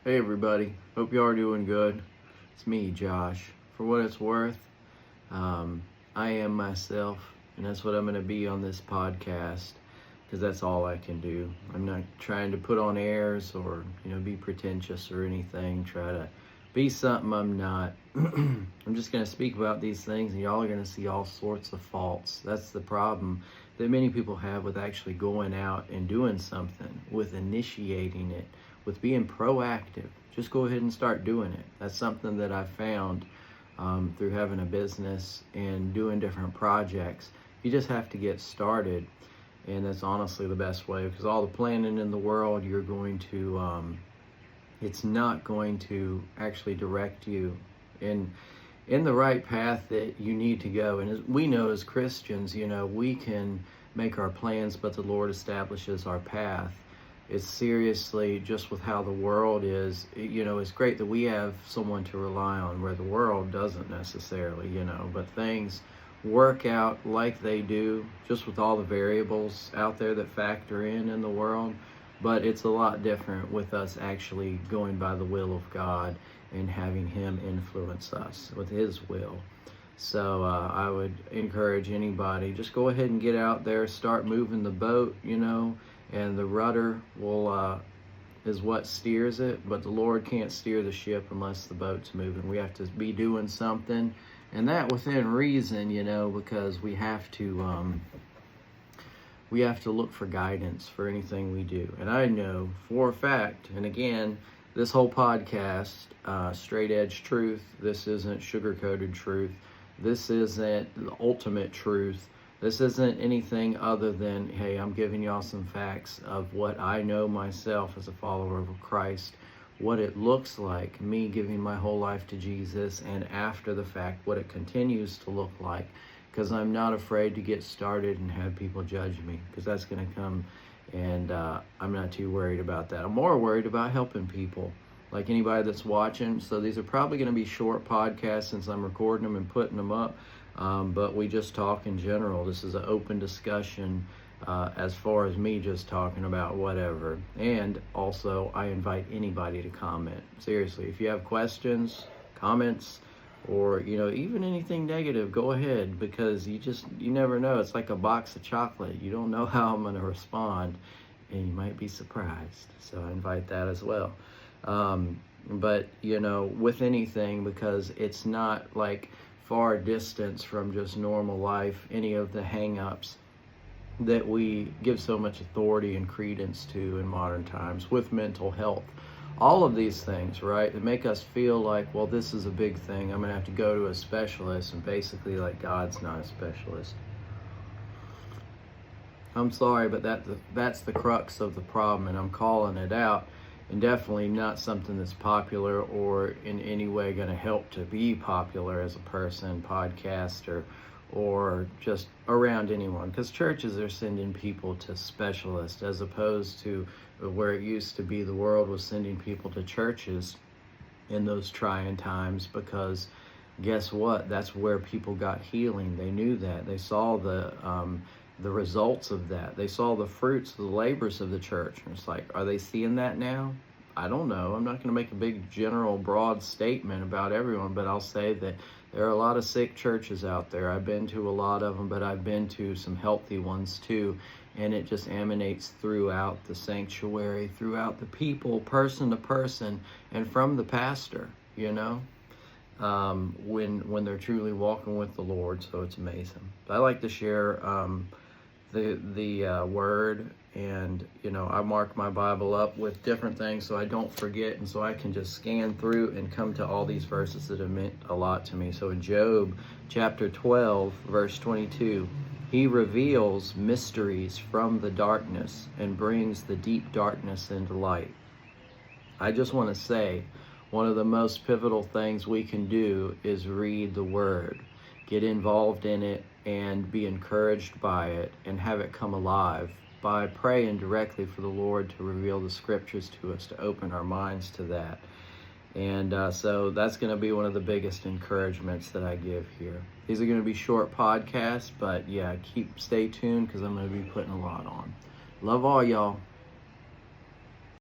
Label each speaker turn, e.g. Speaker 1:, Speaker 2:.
Speaker 1: Hey everybody, hope you are doing good. It's me, Josh. For what it's worth, I am myself, and that's what I'm going to be on this podcast, because that's all I can do. I'm not trying to put on airs or, be pretentious or anything, try to be something I'm not. I'm just going to speak about these things, and y'all are going to see all sorts of faults. That's the problem that many people have with actually going out and doing something, with initiating it, with being proactive. Just go ahead and start doing it. That's something that I found through having a business and doing different projects. You just have to get started, and that's honestly the best way, because all the planning in the world, you're going to it's not going to actually direct you in the right path that you need to go. And as we know as Christians, we can make our plans, but the Lord establishes our path. It's seriously just with how the world is, it's great that we have someone to rely on where the world doesn't necessarily, but things work out like they do, just with all the variables out there that factor in the world. But it's a lot different with us actually going by the will of God and having Him influence us with His will. So I would encourage anybody, just go ahead and get out there, start moving the boat, and the rudder is what steers it, but the Lord can't steer the ship unless the boat's moving. We have to be doing something, and that within reason, because we have to look for guidance for anything we do. And I know for a fact, and again, this whole podcast, straight edge truth, this isn't sugar-coated truth, this isn't the ultimate truth. This isn't anything other than, hey, I'm giving y'all some facts of what I know myself as a follower of Christ, what it looks like, me giving my whole life to Jesus, and after the fact, what it continues to look like, because I'm not afraid to get started and have people judge me, because that's going to come, and I'm not too worried about that. I'm more worried about helping people, like anybody that's watching. So these are probably going to be short podcasts since I'm recording them and putting them up. But we just talk in general. This is an open discussion as far as me just talking about whatever. And also, I invite anybody to comment. Seriously, if you have questions, comments, or, even anything negative, go ahead, because you never know. It's like a box of chocolate. You don't know how I'm going to respond, and you might be surprised. So I invite that as well. But, with anything, because it's not like far distance from just normal life, any of the hang-ups that we give so much authority and credence to in modern times with mental health. All of these things, right, that make us feel like, well, this is a big thing. I'm going to have to go to a specialist, and basically like God's not a specialist. I'm sorry, but that's the crux of the problem, and I'm calling it out. And definitely not something that's popular or in any way going to help to be popular as a person, podcaster, or just around anyone. Because churches are sending people to specialists, as opposed to where it used to be the world was sending people to churches in those trying times, because guess what? That's where people got healing. They knew that. They saw the results of that. They saw the fruits, the labors of the church. And it's like, are they seeing that now? I don't know. I'm not going to make a big general broad statement about everyone, but I'll say that there are a lot of sick churches out there. I've been to a lot of them, but I've been to some healthy ones too. And it just emanates throughout the sanctuary, throughout the people, person to person, and from the pastor, when they're truly walking with the Lord. So it's amazing. I like to share the word, and I mark my Bible up with different things so I don't forget, and so I can just scan through and come to all these verses that have meant a lot to me. So in Job chapter 12 verse 22, He reveals mysteries from the darkness and brings the deep darkness into light. I just want to say, one of the most pivotal things we can do is read the word, get involved in it, and be encouraged by it, and have it come alive by praying directly for the Lord to reveal the scriptures to us, to open our minds to that. And so that's going to be one of the biggest encouragements that I give here. These are going to be short podcasts, but yeah, stay tuned, because I'm going to be putting a lot on. Love all y'all.